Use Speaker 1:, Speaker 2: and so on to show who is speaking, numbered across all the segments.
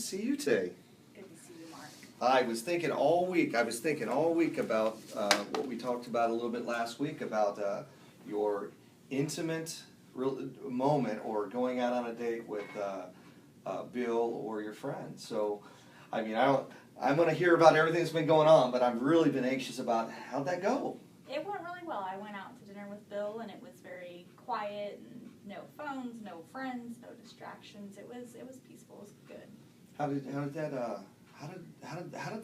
Speaker 1: see you today.
Speaker 2: Good to see you, Mark.
Speaker 1: I was thinking all week about what we talked about a little bit last week about your intimate moment or going out on a date with Bill or your friend. So, I mean, I'm going to hear about everything that's been going on, but I've really been anxious about how'd that go?
Speaker 2: It went really well. I went out to dinner with Bill, and it was very quiet, and no phones, no friends, no distractions. It was peaceful. It was good.
Speaker 1: How did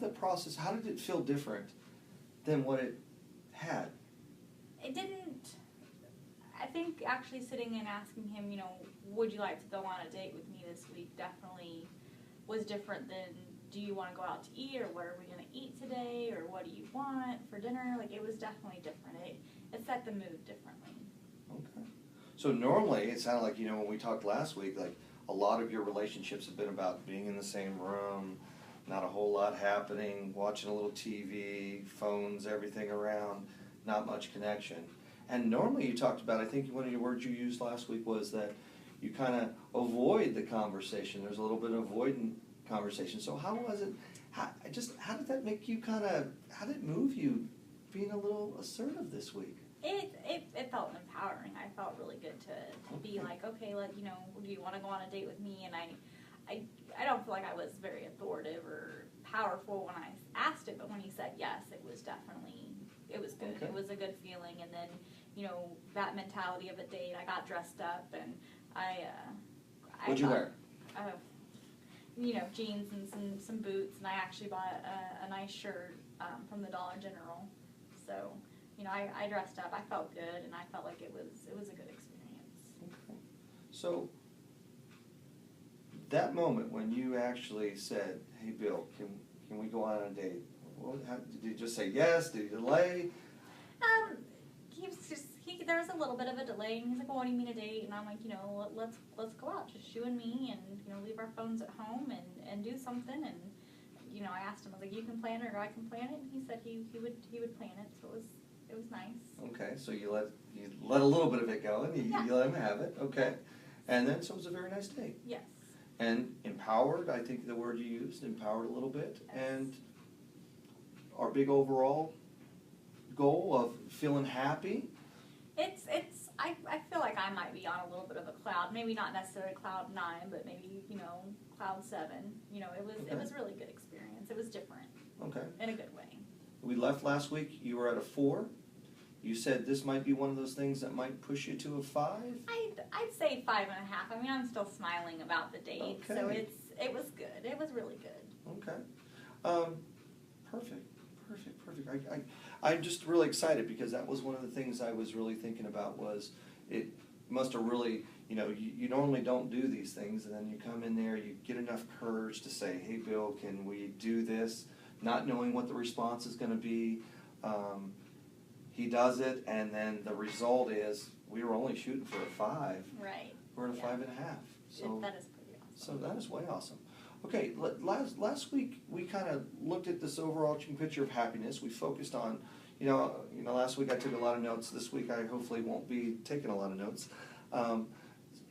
Speaker 1: the process? How did it feel different than what it had?
Speaker 2: It didn't. I think actually sitting and asking him, would you like to go on a date with me this week, definitely was different than, do you want to go out to eat, or what are we going to eat today, or what do you want for dinner? Like, it was definitely different. It set the mood differently.
Speaker 1: Okay. So normally it sounded like, when we talked last week, like a lot of your relationships have been about being in the same room, not a whole lot happening, watching a little TV, phones, everything around, not much connection. And normally you talked about, I think one of your words you used last week was that you kind of avoid the conversation. There's a little bit of avoidant conversation. So how was it? How did that make you how did it move you being a little assertive this week?
Speaker 2: It felt empowering. I felt really good to be like, okay, do you want to go on a date with me? And I don't feel like I was very authoritative or powerful when I asked it, but when he said yes, it was good. Okay. It was a good feeling. And then, that mentality of a date, I got dressed up, and
Speaker 1: What'd you wear?
Speaker 2: Jeans and some boots, and I actually bought a nice shirt from the Dollar General. So, I dressed up. I felt good, and I felt like it was a good experience.
Speaker 1: Okay. So, that moment when you actually said, "Hey, Bill, can we go on a date?" Did you just say yes? Did you delay?
Speaker 2: There was a little bit of a delay, and he's like, "Well, what do you mean a date?" And I'm like, let's go out, just you and me, and leave our phones at home and do something. And I asked him, I was like, "You can plan it, or I can plan it," and he said he would plan it. So it was nice.
Speaker 1: Okay, so you let a little bit of it go, and you let him have it. Okay, and then so it was a very nice date.
Speaker 2: Yes. And
Speaker 1: empowered, I think the word you used, empowered a little bit, and our big overall goal of feeling happy.
Speaker 2: I feel like I might be on a little bit of a cloud, maybe not necessarily cloud 9, but maybe, cloud 7. It was really good experience. It was different.
Speaker 1: Okay.
Speaker 2: In a good way.
Speaker 1: We left last week, you were at a 4. You said this might be one of those things that might push you to a 5?
Speaker 2: I'd say 5.5. I mean, I'm still smiling about the date,
Speaker 1: okay.
Speaker 2: So it was good. It was really good.
Speaker 1: Okay. Perfect. I'm just really excited because that was one of the things I was really thinking about was it must have really, you normally don't do these things, and then you come in there, you get enough courage to say, "Hey, Bill, can we do this?" Not knowing what the response is going to be. He does it, and then the result is we were only shooting for a 5.
Speaker 2: Right.
Speaker 1: We're at a 5.5. So
Speaker 2: that is pretty awesome.
Speaker 1: So that is way awesome. Okay, last week we kind of looked at this overarching picture of happiness. We focused on, last week I took a lot of notes. This week I hopefully won't be taking a lot of notes.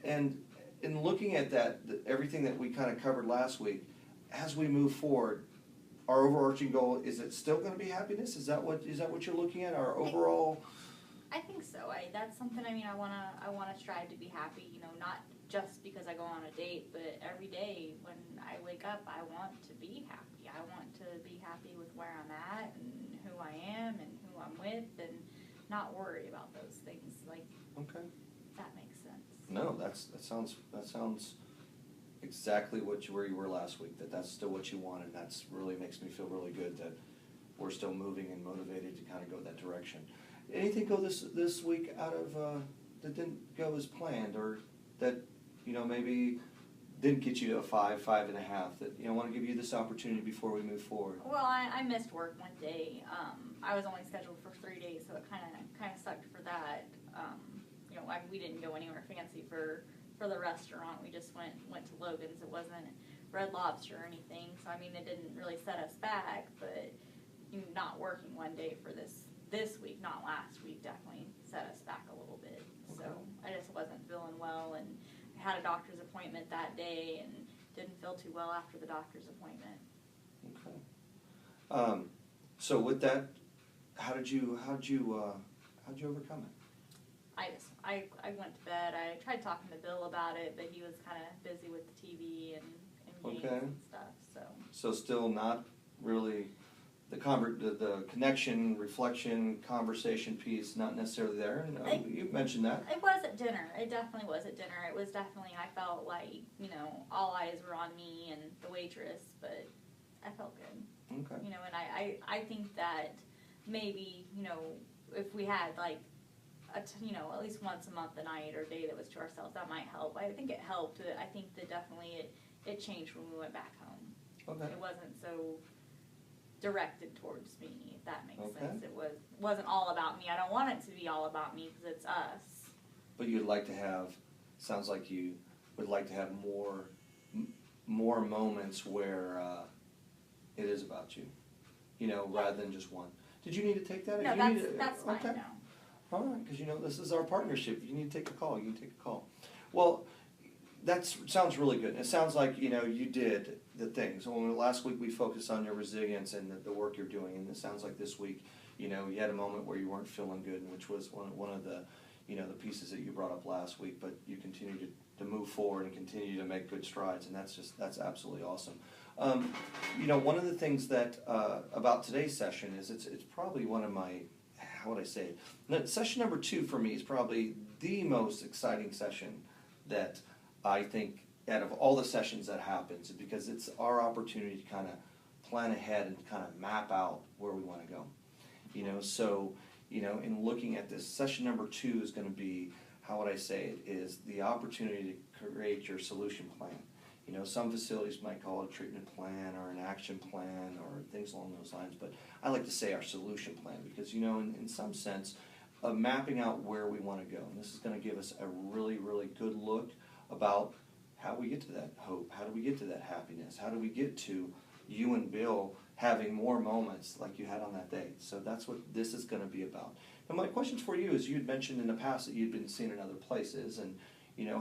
Speaker 1: And in looking at that, everything that we kind of covered last week, as we move forward, our overarching goal, is it still going to be happiness? Is that what you're looking at? Our overall?
Speaker 2: I think so. That's something. I wanna strive to be happy. Not just because I go on a date, but every day when I wake up, I want to be happy. I want to be happy with where I'm at and who I am and who I'm with, and not worry about those things.
Speaker 1: Okay.
Speaker 2: That makes sense.
Speaker 1: No, that sounds exactly where you were last week. That's still what you want, and that's really makes me feel really good that we're still moving and motivated to kind of go that direction. Anything go this week out of that didn't go as planned, or that maybe didn't get you to a 5.5? That I want to give you this opportunity before we move forward.
Speaker 2: Well, I missed work one day. I was only scheduled for 3 days, so it kind of sucked for that. We didn't go anywhere fancy for the restaurant. We just went to Logan's. It wasn't Red Lobster or anything, so it didn't really set us back. But not working one day for this week, not last week, definitely set us back a little bit. Okay. So I just wasn't feeling well, and I had a doctor's appointment that day, and didn't feel too well after the doctor's appointment.
Speaker 1: Okay. So with that, how'd you overcome it?
Speaker 2: I went to bed. I tried talking to Bill about it, but he was kind of busy with the TV and games
Speaker 1: Okay.
Speaker 2: and stuff.
Speaker 1: So still not really the connection, reflection, conversation piece, not necessarily there. And you mentioned that.
Speaker 2: It was at dinner. It definitely was at dinner. It was definitely, I felt like, all eyes were on me and the waitress, but I felt good.
Speaker 1: Okay.
Speaker 2: And I think that maybe, if we had like, at least once a month a night or day that was to ourselves, that might help. I think it helped. I think that definitely it changed when we went back home.
Speaker 1: Okay.
Speaker 2: It wasn't so directed towards me, if that makes
Speaker 1: Okay.
Speaker 2: sense. It wasn't all about me. I don't want it to be all about me because it's us.
Speaker 1: But you'd like to have, sounds like you would like to have more moments where it is about you, rather than just one. Did you need to take that?
Speaker 2: No,
Speaker 1: If you need
Speaker 2: that's fine.
Speaker 1: okay.
Speaker 2: No.
Speaker 1: All right, because this is our partnership. If you need to take a call, you can take a call. Well, that sounds really good. It sounds like you did the things. Well, last week we focused on your resilience and the work you're doing, and it sounds like this week, you had a moment where you weren't feeling good, which was one of the the pieces that you brought up last week. But you continue to move forward and continue to make good strides, and that's absolutely awesome. One of the things that about today's session is it's probably one of my, how would I say it? Session number 2 for me is probably the most exciting session that I think out of all the sessions that happens, because it's our opportunity to kind of plan ahead and kind of map out where we want to go. So in looking at this, session number 2 is going to be, how would I say it, is the opportunity to create your solution plan. Some facilities might call it a treatment plan or an action plan or things along those lines, but I like to say our solution plan because, in some sense, of mapping out where we want to go. And this is going to give us a really, really good look about how we get to that hope, how do we get to that happiness, how do we get to you and Bill having more moments like you had on that day. So that's what this is going to be about. And my questions for you is, you had mentioned in the past that you'd been seen in other places, and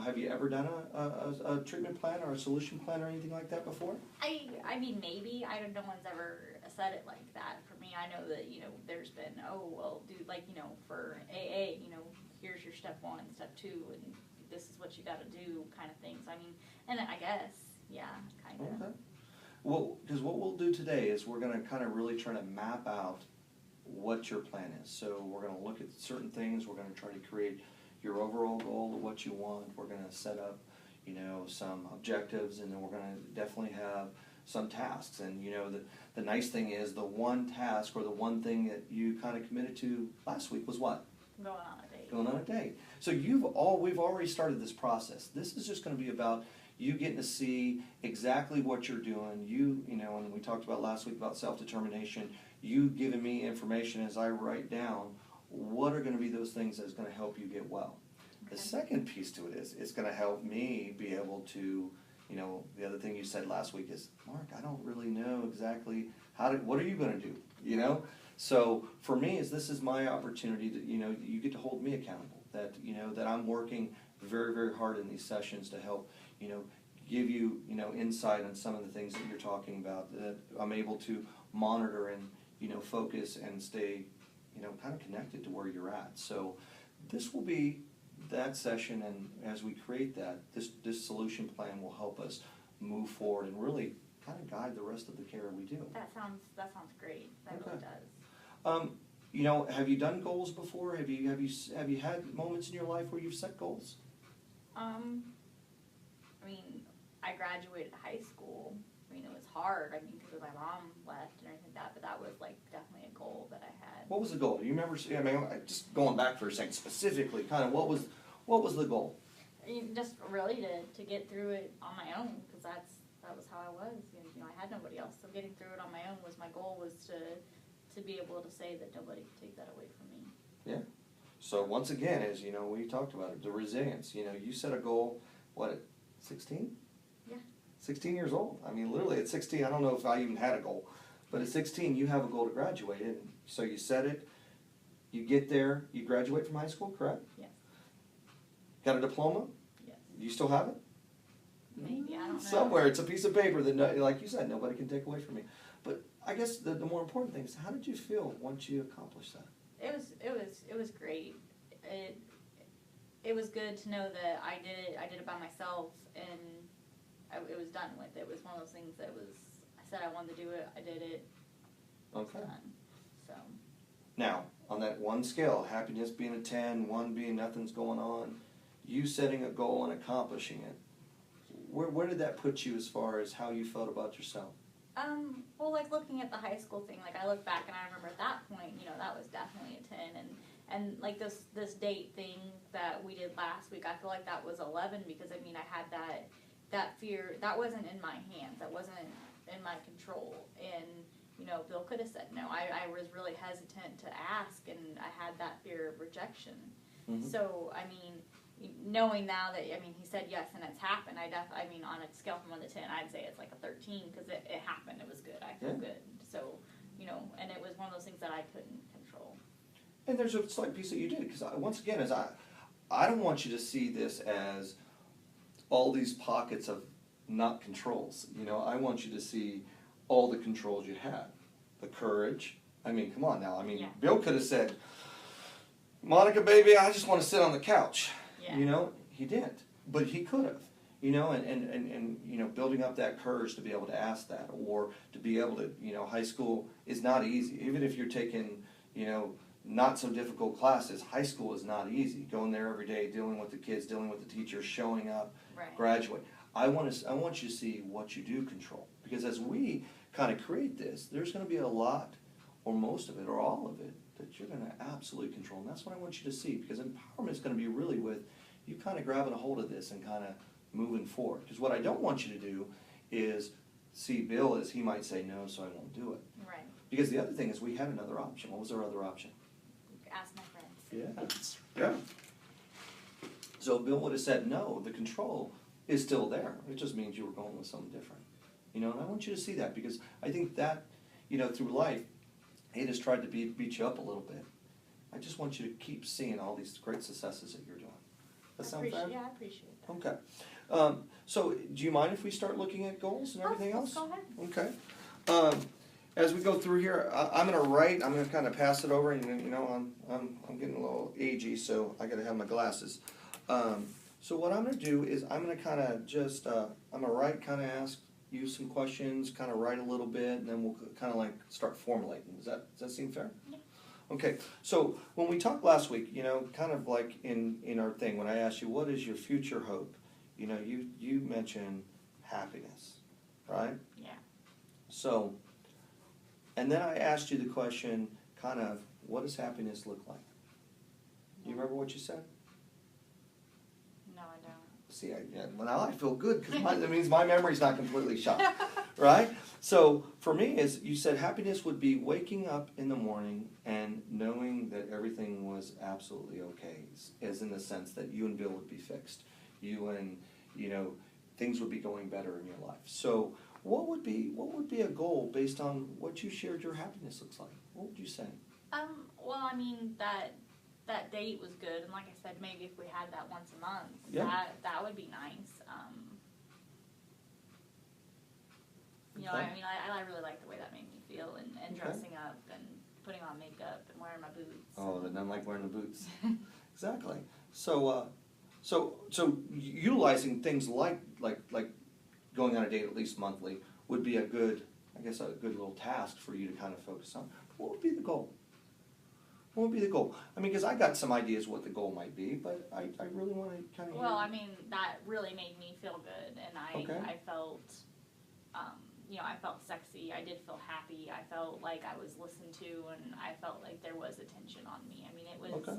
Speaker 1: have you ever done a treatment plan or a solution plan or anything like that before?
Speaker 2: I mean, maybe. No one's ever said it like that for me. I know that, there's been, for AA, here's your step 1, step 2, and this is what you got to do kind of things. I mean, and I guess, yeah, kind of.
Speaker 1: Okay. Well, because what we'll do today is we're going to kind of really try to map out what your plan is. So we're going to look at certain things. We're going to try to create your overall goal of what you want. We're going to set up, some objectives, and then we're going to definitely have some tasks. And the nice thing is, the one task or the one thing that you kind of committed to last week was what?
Speaker 2: Going on a date.
Speaker 1: Going on a date. So we've already started this process. This is just going to be about you getting to see exactly what you're doing. And we talked about last week about self-determination. You giving me information as I write down what are going to be those things that's going to help you get well.
Speaker 2: Okay.
Speaker 1: The second piece to it is it's going to help me be able to, the other thing you said last week is, Mark, I don't really know exactly what are you going to do, So for me, this is my opportunity to, you get to hold me accountable, that, that I'm working very, very hard in these sessions to help, give you, insight on some of the things that you're talking about, that I'm able to monitor and, focus and stay, kind of connected to where you're at. So this will be that session, and as we create that, this solution plan will help us move forward and really kind of guide the rest of the care we do.
Speaker 2: That sounds great. That
Speaker 1: Okay.
Speaker 2: really does.
Speaker 1: Have you done goals before? Have you had moments in your life where you've set goals?
Speaker 2: I mean, I graduated high school. I mean, it was hard. I mean, because my mom left and everything like that. But that was definitely a goal that I had.
Speaker 1: What was the goal? Do you remember? I mean, just going back for a second, specifically, kind of what was the goal?
Speaker 2: Just really to get through it on my own, because that was how I was. I had nobody else. So getting through it on my own was my goal. Was to be able to say that nobody could take that away from me.
Speaker 1: Yeah. So once again, as we talked about it, the resilience. You set a goal. What, at 16?
Speaker 2: Yeah.
Speaker 1: 16 years old. I mean, literally at 16, I don't know if I even had a goal, but at 16, you have a goal to graduate, and so you set it. You get there. You graduate from high school, correct?
Speaker 2: Yes.
Speaker 1: Got a diploma?
Speaker 2: Yes.
Speaker 1: Do you still have it?
Speaker 2: maybe, I don't know.
Speaker 1: Somewhere, it's a piece of paper that, like you said, nobody can take away from me. But I guess the more important thing is, how did you feel once you accomplished that?
Speaker 2: It was great. It was good to know that I did it by myself, and it was done with. It was one of those things that was, I said I wanted to do it, I did it,
Speaker 1: Okay.
Speaker 2: it's done. So,
Speaker 1: Now, on that one scale, happiness being a 10, 1 being nothing's going on, you setting a goal and accomplishing it, where did that put you as far as how you felt about yourself?
Speaker 2: well, like looking at the high school thing, like I look back and I remember at that point, that was definitely a 10, and like this date thing that we did last week, I feel like that was 11, because I mean I had that fear that wasn't in my hands, that wasn't in my control, and Bill could have said no. I was really hesitant to ask, and I had that fear of rejection.
Speaker 1: Mm-hmm.
Speaker 2: So I mean, knowing now that he said yes and it's happened, on a scale from 1 to 10, I'd say it's like a 13, because it happened. It was good. I feel good. So and it was one of those things that I couldn't control.
Speaker 1: And there's a slight piece that you did, because once again, I don't want you to see this as all these pockets of not controls. I want you to see all the controls you had, the courage. I mean, come on now.
Speaker 2: Yeah.
Speaker 1: Bill could have said, "Monica, baby, I just want to sit on the couch."
Speaker 2: Yeah.
Speaker 1: He didn't, but he could have. And building up that courage to be able to ask that, or to be able to, high school is not easy. Even if you're taking, not so difficult classes, high school is not easy. Going there every day, dealing with the kids, dealing with the teachers, showing up,
Speaker 2: Right.
Speaker 1: graduate. I want you to see what you do control, because as we kind of create this, there's going to be a lot, or most of it, or all of it, that you're going to absolutely control. And that's what I want you to see, because empowerment is going to be really with you kind of grabbing a hold of this and kind of moving forward. Because what I don't want you to do is see Bill as he might say no, so I won't do it.
Speaker 2: Right.
Speaker 1: Because the other thing is, we had another option. What was our other option?
Speaker 2: Ask my friends.
Speaker 1: Yeah. So Bill would have said no. The control is still there. It just means you were going with something different. And I want you to see that, because I think that, through life, it has tried to beat you up a little bit. I just want you to keep seeing all these great successes that you're doing. That sound fair?
Speaker 2: Yeah, I appreciate that.
Speaker 1: Okay. So do you mind if we start looking at goals and everything else?
Speaker 2: Go ahead.
Speaker 1: Okay. As we go through here, I'm going to write. I'm going to kind of pass it over, and I'm getting a little agey, so I got to have my glasses. So what I'm going to do is I'm going to kind of just I'm going to write, kind of ask you some questions, kind of write a little bit, and then we'll kind of like start formulating. Does that seem fair?
Speaker 2: Yeah.
Speaker 1: Okay. So when we talked last week, kind of like in our thing, when I asked you what is your future hope, you mentioned happiness, right?
Speaker 2: Yeah.
Speaker 1: So, and then I asked you the question, kind of, what does happiness look like? Do you remember what you said?
Speaker 2: No, I don't.
Speaker 1: See, well, now I feel good, because that means my memory's not completely shot, right? So for me, you said happiness would be waking up in the morning and knowing that everything was absolutely okay, as in the sense that you and Bill would be fixed. You and, things would be going better in your life. So what would be a goal based on what you shared your happiness looks like? What would you say?
Speaker 2: Well, that date was good, and like I said, maybe if we had that once a month,
Speaker 1: Yeah.
Speaker 2: that would be nice.
Speaker 1: Okay.
Speaker 2: I really like the way that made me feel, and
Speaker 1: Okay.
Speaker 2: dressing up and putting on makeup and wearing my boots.
Speaker 1: Oh, then I like wearing the boots. Exactly. So utilizing things like going on a date at least monthly would be a good little task for you to kind of focus on. What would be the goal? What would be the goal? Because I got some ideas what the goal might be, but I really want to kind of.
Speaker 2: Well, that really made me feel good, and I felt, I felt sexy. I did feel happy. I felt like I was listened to, and I felt like there was attention on me. It was.
Speaker 1: Okay.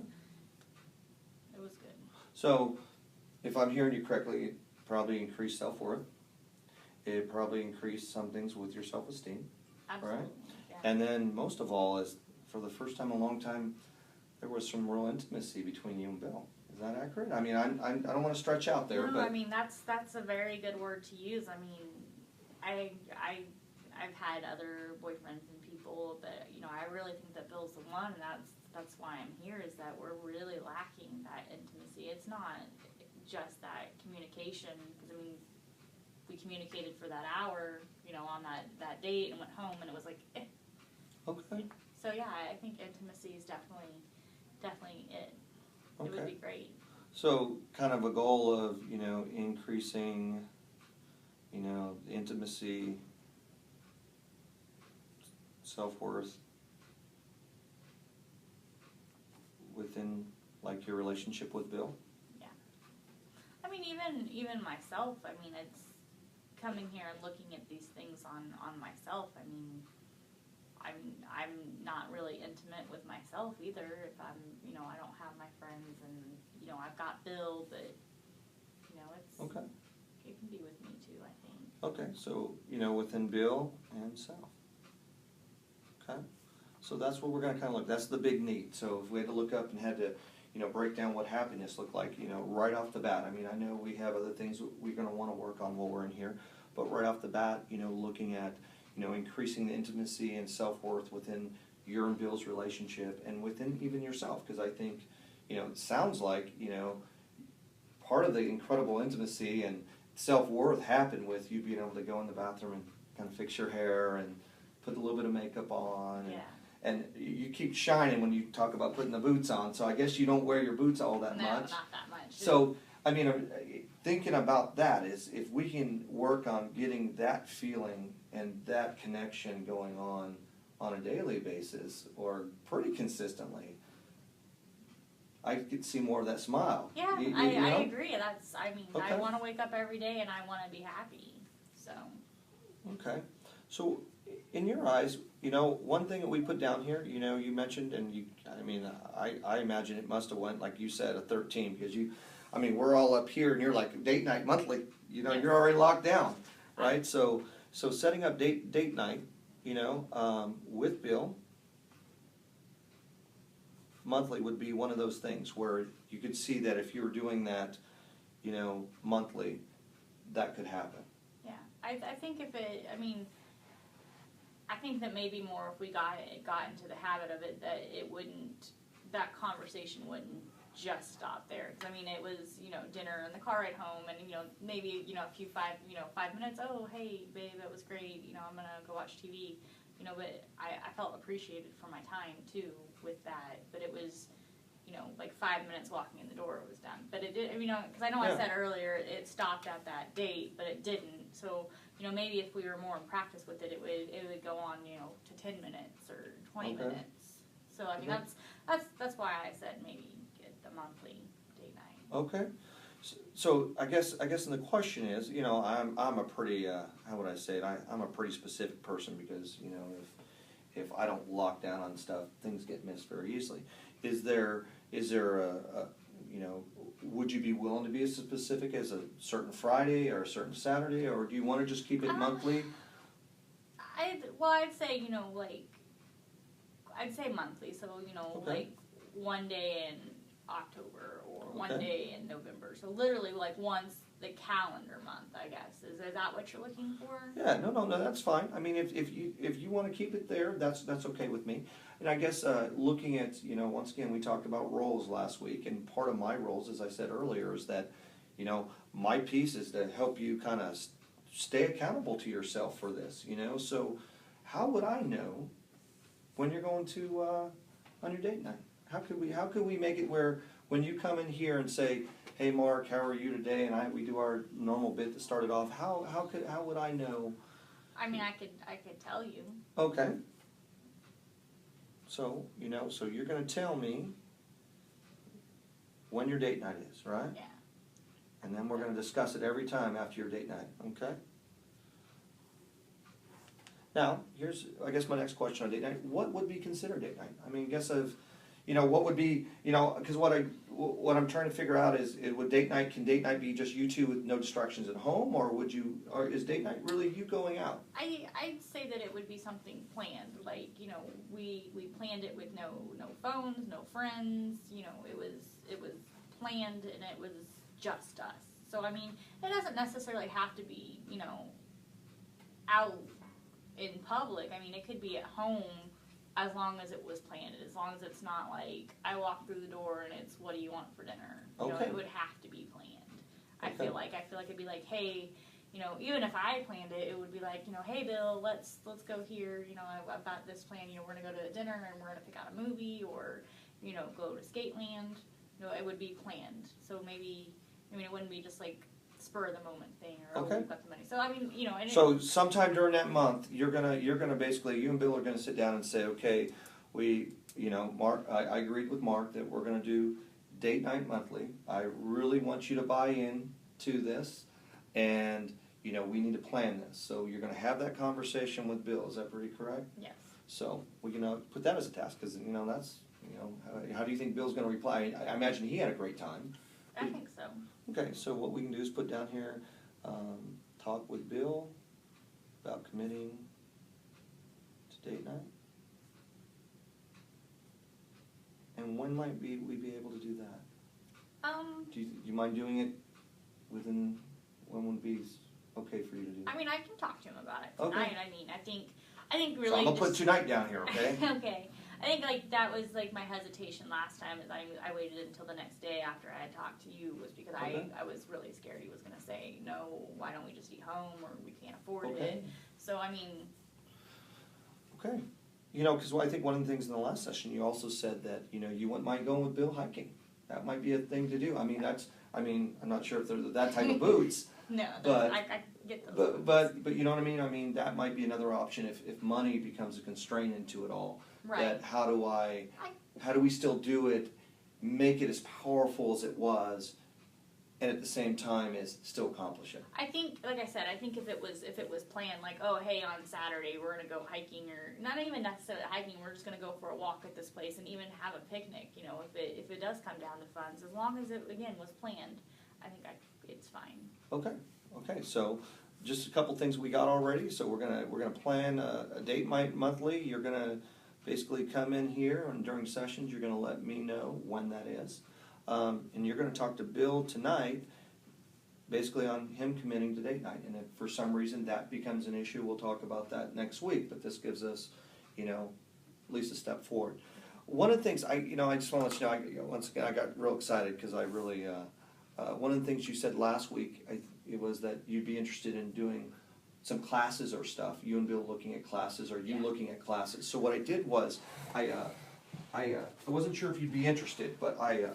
Speaker 2: It was good.
Speaker 1: So, if I'm hearing you correctly, it probably increased self-worth. It probably increased some things with your self-esteem.
Speaker 2: Absolutely.
Speaker 1: Right?
Speaker 2: Yeah.
Speaker 1: And then most of all is, for the first time in a long time, there was some real intimacy between you and Bill. Is that accurate? I don't want to stretch out there,
Speaker 2: No,
Speaker 1: but
Speaker 2: that's a very good word to use. I've had other boyfriends and people, but I really think that Bill's the one, and that's why I'm here. Is that we're really lacking that intimacy. It's not just that communication, because we communicated for that hour, you know, on that date and went home and it was like, eh.
Speaker 1: Okay.
Speaker 2: So yeah, I think intimacy is definitely it. It would
Speaker 1: Okay.
Speaker 2: be great.
Speaker 1: So kind of a goal of, you know, increasing, you know, intimacy, self-worth within, like, your relationship with Bill?
Speaker 2: Yeah. I mean, even myself, I mean, it's coming here and looking at these things on myself. I mean, I'm not really intimate with myself either. If I'm, you know, I don't have my friends and, you know, I've got Bill, but, you know, it's,
Speaker 1: Okay.
Speaker 2: it can be with me too, I think.
Speaker 1: Okay, so, you know, within Bill and self. Okay, so that's what we're gonna kinda look, that's the big need. So if we had to look up and had to, you know, break down what happiness looked like, you know, right off the bat, I mean, I know we have other things that we're gonna wanna work on while we're in here, but right off the bat, you know, looking at, you know, increasing the intimacy and self-worth within your and Bill's relationship and within even yourself, because I think, you know, it sounds like, you know, part of the incredible intimacy and self-worth happened with you being able to go in the bathroom and kind of fix your hair and put a little bit of makeup on.
Speaker 2: Yeah.
Speaker 1: And you keep shining when you talk about putting the boots on, so I guess you don't wear your boots all that
Speaker 2: No,
Speaker 1: much.
Speaker 2: not that much.
Speaker 1: So, I mean, thinking about that is if we can work on getting that feeling and that connection going on a daily basis or pretty consistently, I could see more of that smile.
Speaker 2: Yeah,
Speaker 1: You
Speaker 2: I
Speaker 1: know?
Speaker 2: agree. I mean, I
Speaker 1: Okay.
Speaker 2: want to wake up every day and I want to be happy. So,
Speaker 1: Okay. So, in your eyes, you know, one thing that we put down here, you know, you mentioned, and you, I mean, I imagine it must have went, like you said, a 13, because you, I mean, we're all up here and you're like date night monthly, you know,
Speaker 2: Yes.
Speaker 1: you're already locked down, right? So setting up date night, you know, with Bill, monthly would be one of those things where you could see that if you were doing that, you know, monthly, that could happen.
Speaker 2: yeah, I think if it, I mean, I think that maybe more if we got into the habit of it, that it wouldn't, that conversation wouldn't just stop there. 'Cause I mean, it was, you know, dinner and the car ride home, and, you know, maybe, you know, a few 5 minutes. Oh, hey, babe, that was great. You know, I'm gonna go watch TV. You know, but I felt appreciated for my time too with that. But it was, you know, like 5 minutes walking in the door, it was done. But it did, you know, because I know
Speaker 1: Yeah.
Speaker 2: I said earlier it stopped at that date, but it didn't. So, you know, maybe if we were more in practice with it, it would go on, you know, to 10 minutes or 20
Speaker 1: Okay.
Speaker 2: minutes. So I mean,
Speaker 1: Okay.
Speaker 2: that's why I said maybe get the monthly date night.
Speaker 1: Okay. So I guess the question is, you know, I'm a pretty how would I say it? I'm a pretty specific person because, you know, if I don't lock down on stuff, things get missed very easily. Is there a you know, would you be willing to be as specific as a certain Friday or a certain Saturday, or do you want to just keep it monthly?
Speaker 2: I'd say, you know, like, I'd say monthly. So, you know,
Speaker 1: Okay.
Speaker 2: like one day in October or one
Speaker 1: Okay.
Speaker 2: day in November. So literally like once the calendar month, I guess. Is that what you're looking for?
Speaker 1: Yeah, no, that's fine. I mean, if you want to keep it there, that's okay with me. And I guess looking at, you know, once again, we talked about roles last week, and part of my roles, as I said earlier, is that, you know, my piece is to help you kind of stay accountable to yourself for this, you know. So how would I know when you're going to on your date night? How could we make it where when you come in here and say, hey Mark, how are you today? And we do our normal bit to start it off. How would I know?
Speaker 2: I mean, I could tell you.
Speaker 1: Okay. So, you know, so you're going to tell me when your date night is, right?
Speaker 2: Yeah.
Speaker 1: And then we're going to discuss it every time after your date night, okay? Now, here's, I guess, my next question on date night. What would be considered date night? I mean, you know, what would be, you know, because what I'm trying to figure out is, can date night be just you two with no distractions at home, or is date night really you going out?
Speaker 2: I'd say that it would be something planned. Like, you know, we planned it with no phones, no friends. You know, it was planned and it was just us. So I mean, it doesn't necessarily have to be, you know, out in public. I mean, it could be at home as long as it was planned. As long as it's not like I walk through the door and it's what do you want for dinner. You know,
Speaker 1: Okay.
Speaker 2: it would have to be planned. I
Speaker 1: Okay.
Speaker 2: feel like it'd be like, hey, you know, even if I planned it, it would be like, you know, hey Bill, let's go here, you know, I've got this plan, you know, we're gonna go to a dinner and we're gonna pick out a movie, or, you know, go to Skateland, you know, it would be planned, so maybe, I mean, it wouldn't be just like spur of the moment thing, or,
Speaker 1: Okay.
Speaker 2: oh, we've got the money, so I mean, you know, and
Speaker 1: So sometime during that month, you're gonna basically, you and Bill are gonna sit down and say, okay, you know, Mark, I agreed with Mark that we're gonna do date night monthly. I really want you to buy in to this, and, you know, we need to plan this. So you're gonna have that conversation with Bill, is that pretty correct?
Speaker 2: yes.
Speaker 1: So we can put that as a task, because, you know, that's, you know, how do you think Bill's gonna reply? I imagine he had a great time.
Speaker 2: I think so.
Speaker 1: Okay, so what we can do is put down here, talk with Bill about committing to date night. And when might we be able to do that? Do you mind doing it when would be okay for you to do?
Speaker 2: I mean, I can talk to him about it
Speaker 1: Okay.
Speaker 2: tonight. I mean, I think really.
Speaker 1: So I'm gonna put
Speaker 2: just-
Speaker 1: tonight down here, okay?
Speaker 2: Okay. I think like that was like my hesitation last time, is I waited until the next day after I had talked to you, was because
Speaker 1: Okay.
Speaker 2: I was really scared he was gonna say, no, why don't we just eat home, or we can't afford
Speaker 1: Okay.
Speaker 2: it. So I mean,
Speaker 1: Okay. You know, because I think one of the things in the last session, you also said that, you know, you wouldn't mind going with Bill hiking. That might be a thing to do. I mean, I'm not sure if they're that type of boots,
Speaker 2: no,
Speaker 1: But-
Speaker 2: I get those.
Speaker 1: but you know what I mean? I mean, that might be another option if money becomes a constraint into it all.
Speaker 2: Right.
Speaker 1: That how do we still do it, make it as powerful as it was, and at the same time is still accomplish it?
Speaker 2: I think, like I said, I think if it was planned, like, oh, hey, on Saturday we're gonna go hiking, or not even necessarily hiking, we're just gonna go for a walk at this place and even have a picnic. You know, if it does come down to funds, as long as it again was planned, I think it's fine.
Speaker 1: Okay, so just a couple things we got already, so we're gonna plan a date monthly. You're gonna basically come in here, and during sessions, you're gonna let me know when that is. And you're gonna talk to Bill tonight, basically on him committing to date night, and if for some reason that becomes an issue, we'll talk about that next week, but this gives us, you know, at least a step forward. One of the things, I just wanna let you know, once again, I got real excited, because I really, one of the things you said last week, it was that you'd be interested in doing some classes or stuff, you and Bill looking at classes, or you
Speaker 2: Yeah.
Speaker 1: looking at classes. So what I did was, I wasn't sure if you'd be interested, but I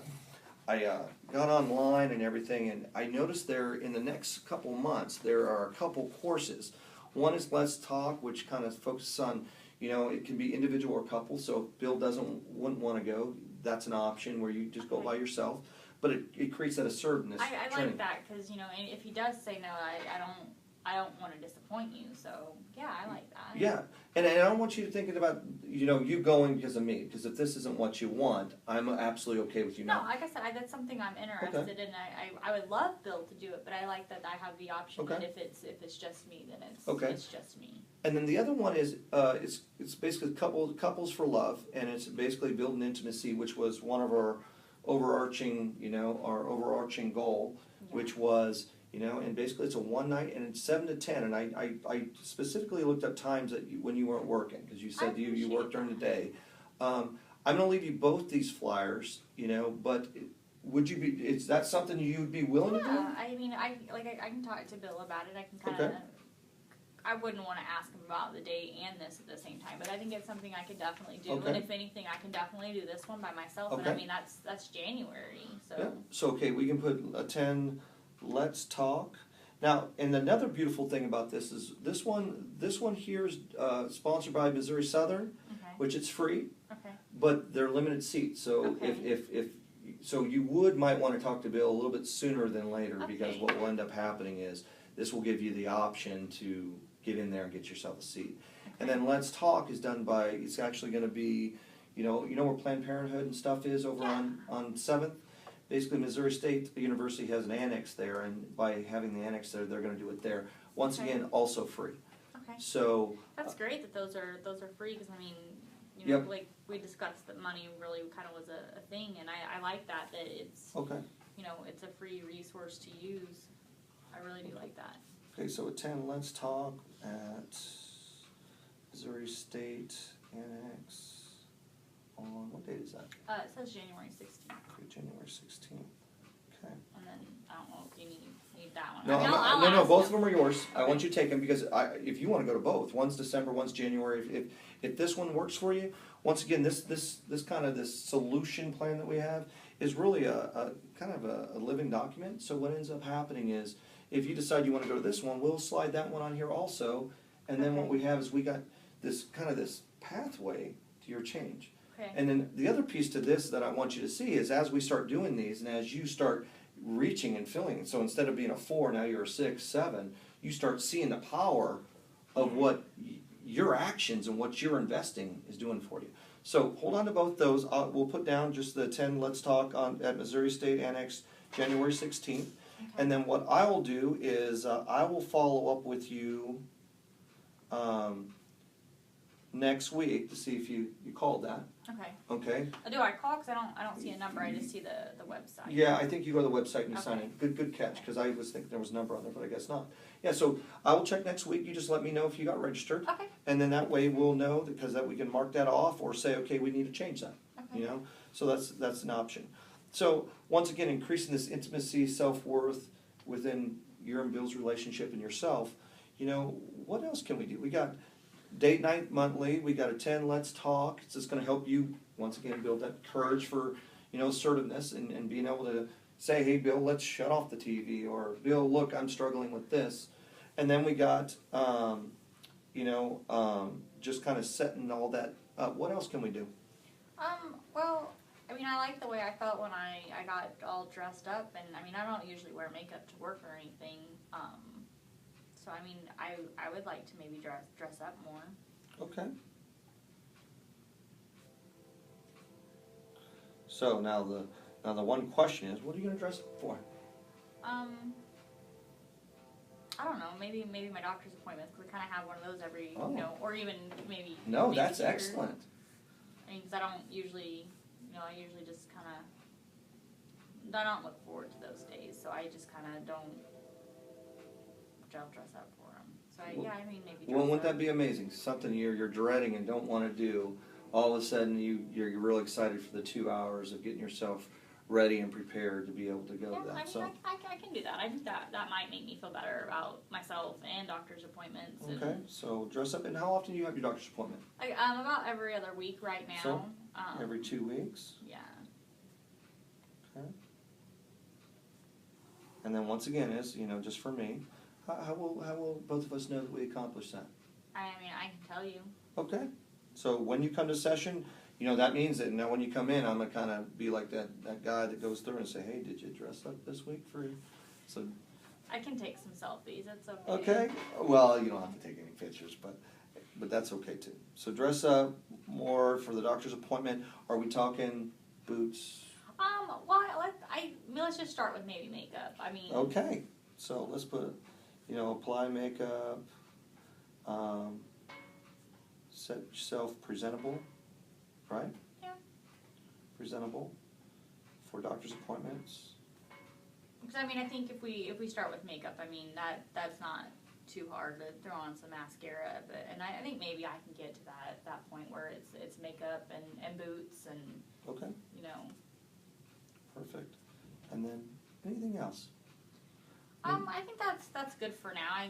Speaker 1: got online and everything, and I noticed there in the next couple months, there are a couple courses. One is Let's Talk, which kind of focuses on, you know, it can be individual or couple, so if Bill wouldn't want to go, that's an option where you just go by yourself. But it creates that assertiveness
Speaker 2: I
Speaker 1: training.
Speaker 2: like that, because, you know, and if he does say no, I don't want to disappoint you. So yeah, I like that.
Speaker 1: Yeah, and I don't want you to think about, you know, you going because of me, because if this isn't what you want, I'm absolutely okay with you
Speaker 2: No,
Speaker 1: not.
Speaker 2: like I said, that's something I'm interested in. I would love Bill to do it, but I like that I have the option that
Speaker 1: Okay.
Speaker 2: if it's just me, then
Speaker 1: Okay.
Speaker 2: it's just me.
Speaker 1: And then the other one is it's basically couples for love, and it's basically building intimacy, which was one of our overarching goal,
Speaker 2: Yeah.
Speaker 1: which was, you know, and basically it's a one night, and it's 7 to 10, and I specifically looked up times that when you weren't working, because you said you worked during the day. I'm going to leave you both these flyers, you know, but would you be? Is that something you would be willing to do?
Speaker 2: Yeah, I mean, I can talk to Bill about it. I can kind of.
Speaker 1: Okay.
Speaker 2: I wouldn't want to ask him about the date and this at the same time, but I think it's something I could definitely do.
Speaker 1: Okay.
Speaker 2: And if anything, I can definitely do this one by myself. And
Speaker 1: Okay.
Speaker 2: I mean, that's January, so.
Speaker 1: Yeah. So okay, we can put attend. Let's Talk. Now, and another beautiful thing about this is this one here is sponsored by Missouri Southern,
Speaker 2: Okay.
Speaker 1: which it's free,
Speaker 2: Okay.
Speaker 1: but they're limited seats. So
Speaker 2: Okay.
Speaker 1: if so, you might want to talk to Bill a little bit sooner than later, because
Speaker 2: Okay.
Speaker 1: what will end up happening is this will give you the option to get in there and get yourself a seat. And then Let's Talk is done by, it's actually going to be, you know where Planned Parenthood and stuff is over on 7th? Basically, Missouri State University has an annex there, and by having the annex there, they're going to do it there. Once
Speaker 2: Okay.
Speaker 1: again, also free.
Speaker 2: Okay.
Speaker 1: So,
Speaker 2: That's great that those are free, because I mean, you know,
Speaker 1: Yep.
Speaker 2: like we discussed that money really kind of was a thing, and I like that it's,
Speaker 1: okay.
Speaker 2: you know, it's a free resource to use. I really do like that.
Speaker 1: Okay, so attend Let's Talk at Missouri State Annex on, what date is that?
Speaker 2: It says January 16th,
Speaker 1: Okay, January 16th. Okay.
Speaker 2: and then I don't know if you need take that one.
Speaker 1: No,
Speaker 2: I mean,
Speaker 1: I'm not-
Speaker 2: I'll
Speaker 1: no,
Speaker 2: ask
Speaker 1: both of
Speaker 2: him.
Speaker 1: them are yours. I
Speaker 2: Okay.
Speaker 1: want you to take them because if you want to go to both, one's December, one's January. If this one works for you, once again, this kind of this solution plan that we have is really a kind of a living document. So what ends up happening is, if you decide you want to go to this one, we'll slide that one on here also. And then what
Speaker 2: Okay.
Speaker 1: we have is we got this kind of this pathway to your change.
Speaker 2: Okay.
Speaker 1: And then the other piece to this that I want you to see is as we start doing these and as you start reaching and filling, so instead of being a 4, now you're a 6, 7, you start seeing the power of what your actions and what you're investing is doing for you. So hold on to both those. We'll put down just the 10 Let's Talk at Missouri State Annex January 16th.
Speaker 2: Okay.
Speaker 1: And then what I will do is I will follow up with you next week to see if you called that.
Speaker 2: Okay.
Speaker 1: Okay?
Speaker 2: Do I call? Because I don't see a number. I just see the website.
Speaker 1: Yeah, I think you go to the website and you sign
Speaker 2: Okay.
Speaker 1: in. Good catch, because I was thinking there was a number on there, but I guess not. Yeah, so I will check next week. You just let me know if you got registered.
Speaker 2: Okay.
Speaker 1: And then that way we'll know, because that we can mark that off or say, okay, we need to change that.
Speaker 2: Okay.
Speaker 1: You know? So that's an option. So once again, increasing this intimacy, self-worth within your and Bill's relationship and yourself, you know, what else can we do? We got date night monthly, we got a 10 Let's Talk. It's just gonna help you, once again, build that courage for, you know, assertiveness and being able to say, hey, Bill, let's shut off the TV, or Bill, look, I'm struggling with this. And then we got, just kind of setting all that up. What else can we do?
Speaker 2: Well, I mean, I like the way I felt when I got all dressed up, and I mean, I don't usually wear makeup to work or anything. So I mean, I would like to maybe dress up more.
Speaker 1: Okay. So now the one question is, what are you gonna dress up for?
Speaker 2: I don't know. Maybe my doctor's appointments. 'Cause we kind of have one of those every,
Speaker 1: Oh.
Speaker 2: you know, or even maybe.
Speaker 1: No,
Speaker 2: maybe
Speaker 1: that's
Speaker 2: here.
Speaker 1: excellent.
Speaker 2: I mean, because I don't usually, I usually just kind of, I don't look forward to those days, so I just kind of don't dress up for them. So
Speaker 1: Well-
Speaker 2: I mean, maybe.
Speaker 1: Well,
Speaker 2: dress
Speaker 1: wouldn't
Speaker 2: up.
Speaker 1: that be amazing? Something you're dreading and don't want to do. All of a sudden, you're real excited for the 2 hours of getting yourself ready and prepared to be able to go
Speaker 2: Yeah,
Speaker 1: to that.
Speaker 2: I mean,
Speaker 1: So
Speaker 2: I can do that. I think that might make me feel better about myself and doctor's appointments. And
Speaker 1: okay, so dress up. And how often do you have your doctor's appointment?
Speaker 2: about every other week right now.
Speaker 1: So, Every 2 weeks.
Speaker 2: Yeah.
Speaker 1: Okay. And then once again, is just for me, how will both of us know that we accomplished that?
Speaker 2: I mean, I can tell you.
Speaker 1: Okay. So when you come to session, that means that now when you come in, I'm gonna kind of be like that guy that goes through and say, hey, did you dress up this week for you? So.
Speaker 2: I can take some selfies. It's okay.
Speaker 1: Okay. Well, you don't have to take any pictures, but that's okay too. So dress up more for the doctor's appointment. Are we talking boots?
Speaker 2: Well, let's just start with maybe makeup. I mean.
Speaker 1: Okay. So let's put, apply makeup, set yourself presentable, right?
Speaker 2: Yeah.
Speaker 1: Presentable for doctor's appointments.
Speaker 2: Because I mean, I think if we start with makeup, I mean that's not too hard to throw on some mascara, and I think maybe I can get to that point where it's makeup and boots and
Speaker 1: Okay. Perfect. And then anything else?
Speaker 2: I think that's good for now.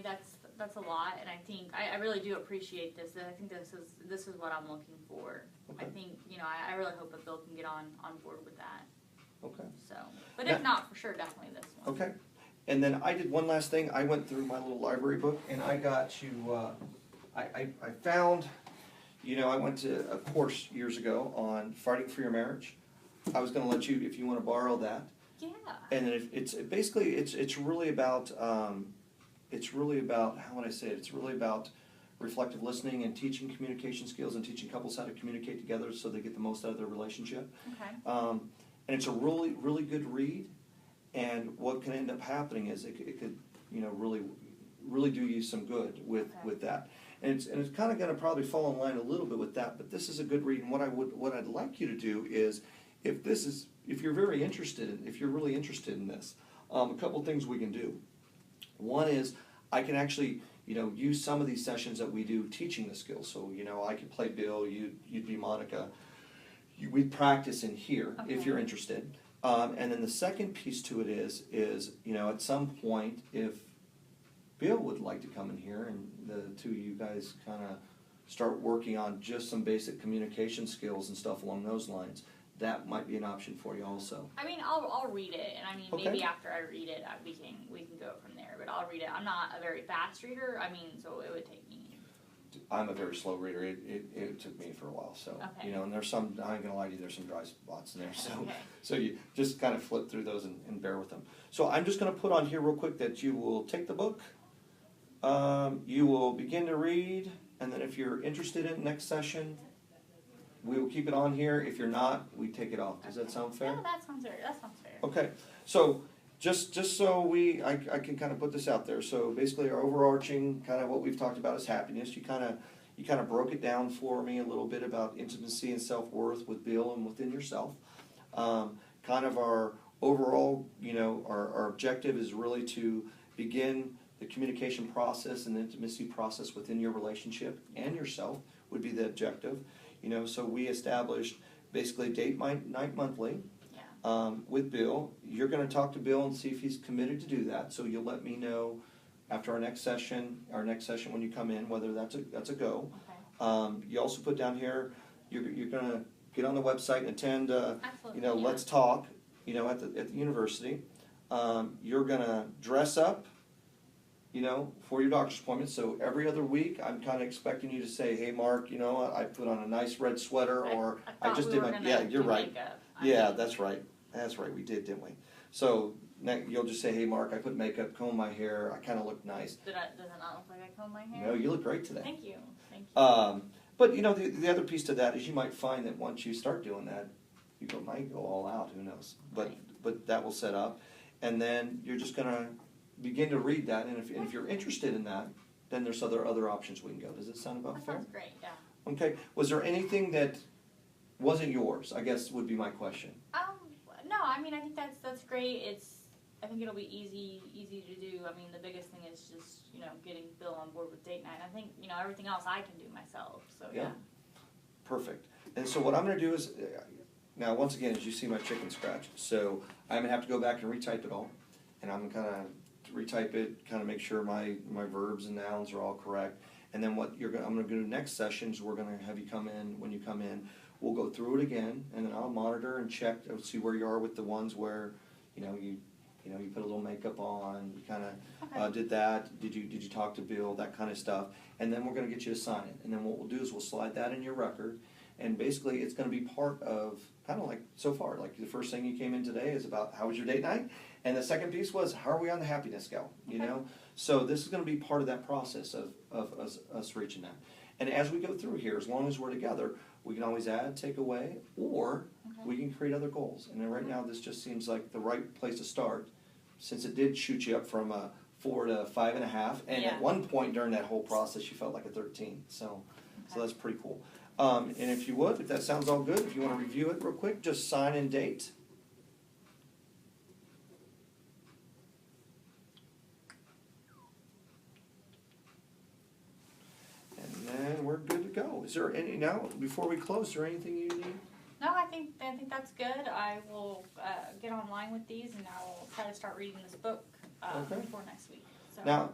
Speaker 2: That's a lot, and I think I really do appreciate this. I think this is what I'm looking for.
Speaker 1: Okay.
Speaker 2: I think I really hope that Bill can get on board with that.
Speaker 1: Okay.
Speaker 2: So, but if not, for sure, definitely this one.
Speaker 1: Okay. And then I did one last thing. I went through my little library book and I got to, I found, I went to a course years ago on fighting for your marriage. I was going to let you, if you want to borrow that.
Speaker 2: Yeah.
Speaker 1: And it's basically, it's really about, how would I say it? It's really about reflective listening and teaching communication skills and teaching couples how to communicate together so they get the most out of their relationship.
Speaker 2: Okay.
Speaker 1: And it's a really, really good read. And what can end up happening is it could, really do you some good with that. And it's kind of going to probably fall in line a little bit with that. But this is a good read. And what I'd like you to do is, if you're really interested in this, a couple things we can do. One is I can actually use some of these sessions that we do teaching the skills. So I could play Bill, you'd be Monica. We'd practice in here if
Speaker 2: Okay.
Speaker 1: you're interested. And then the second piece to it is, you know, at some point, if Bill would like to come in here and the two of you guys kind of start working on just some basic communication skills and stuff along those lines, that might be an option for you also.
Speaker 2: I mean, I'll read it, and I mean,
Speaker 1: Okay.
Speaker 2: maybe after I read it, we can go from there. But I'll read it. I'm not a very fast reader. I mean, so it would take me.
Speaker 1: I'm a very slow reader. It took me for a while, so
Speaker 2: Okay.
Speaker 1: you know. And there's some. I ain't gonna lie to you. There's some dry spots in there, so
Speaker 2: Okay.
Speaker 1: so you just kind of flip through those and bear with them. So I'm just gonna put on here real quick that you will take the book, you will begin to read, and then if you're interested in next session, we will keep it on here. If you're not, we take it off. Does that sound fair?
Speaker 2: Yeah, that sounds fair. That sounds fair.
Speaker 1: Okay, so just so I can kind of put this out there. So basically, our overarching kind of what we've talked about is happiness. You kind of broke it down for me a little bit about intimacy and self-worth with Bill and within yourself. Kind of our overall, you know, our objective is really to begin the communication process and the intimacy process within your relationship and yourself would be the objective. You know, so we established basically date night monthly. With Bill. You're going to talk to Bill and see if he's committed to do that. So you'll let me know after our next session when you come in, whether that's a go.
Speaker 2: Okay.
Speaker 1: You also put down here, you're going to get on the website and attend,
Speaker 2: Absolutely,
Speaker 1: you know,
Speaker 2: yeah.
Speaker 1: Let's Talk, you know, at the university. You're going to dress up, you know, for your doctor's appointment. So every other week, I'm kind of expecting you to say, hey, Mark, you know, I put on a nice red sweater, or I just did my, yeah, you're right. Yeah, that's right. That's right. We did, didn't we? So you'll just say, hey, Mark, I put makeup, comb my hair. I kind of look nice.
Speaker 2: Does it not look like I combed my hair?
Speaker 1: No, you look great today.
Speaker 2: Thank you. Thank you.
Speaker 1: But, you know, the other piece to that is you might find that once you start doing that, you might go all out. Who knows? But that will set up. And then you're just going to begin to read that. And if you're interested in that, then there's other options we can go. Does it sound about
Speaker 2: That
Speaker 1: fair?
Speaker 2: sounds great, yeah.
Speaker 1: Okay. Was there anything that wasn't yours, I guess would be my question.
Speaker 2: No, I mean, I think that's great. I think it'll be easy to do. I mean, the biggest thing is just, you know, getting Bill on board with date night. I think, you know, everything else I can do myself, so yeah.
Speaker 1: Perfect. And so what I'm going to do is, now once again, as you see my chicken scratch, so I'm going to have to go back and retype it all, and I'm going to kind of retype it, kind of make sure my verbs and nouns are all correct. And then what I'm going to do next sessions, we're going to have you come in. When you come in, we'll go through it again, and then I'll monitor and check, see where you are with the ones where, you put a little makeup on, you kind of did that. Did you talk to Bill? That kind of stuff. And then we're going to get you to sign it. And then what we'll do is we'll slide that in your record, and basically it's going to be part of kind of like so far. Like the first thing you came in today is about how was your date night, and the second piece was how are we on the happiness scale. You know, so this is going to be part of that process of us reaching that. And as we go through here, as long as we're together, we can always add, take away, or we can create other goals. And then right now, this just seems like the right place to start, since it did shoot you up from a 4 to 5.5, and at one point during that whole process, you felt like a 13. So that's pretty cool. And if you would, if that sounds all good, if you want to review it real quick, just sign and date. And we're good to go. Is there any, now, before we close, is there anything you need?
Speaker 2: No, I think that's good. I will get online with these, and I will try to start reading this book before next week. So.
Speaker 1: Now,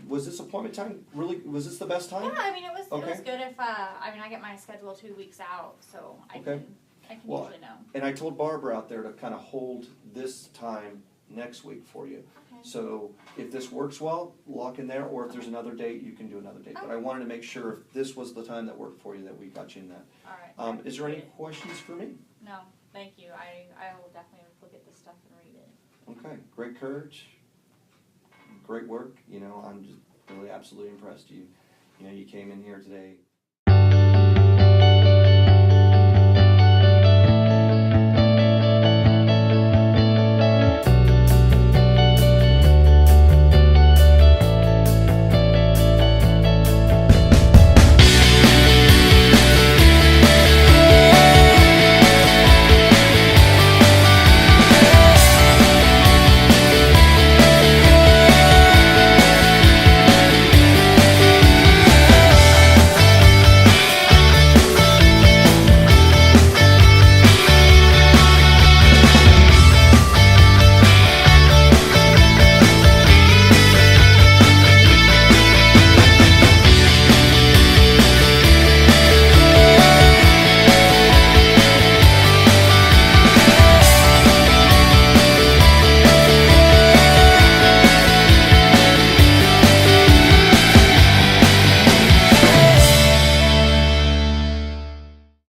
Speaker 1: was this appointment time really? Was this the best time?
Speaker 2: Yeah, I mean it was good. If I get my schedule 2 weeks out, so I can usually know. And
Speaker 1: I told Barbara out there to kind of hold this time next week for you.
Speaker 2: Okay.
Speaker 1: So if this works well, lock in there, or if there's another date, you can do another date. But I wanted to make sure if this was the time that worked for you, that we got you in that.
Speaker 2: All right.
Speaker 1: Is there any questions for me?
Speaker 2: No, thank you. I will definitely look at this stuff and read it.
Speaker 1: Okay, great courage, great work. You know, I'm just really absolutely impressed. You came in here today.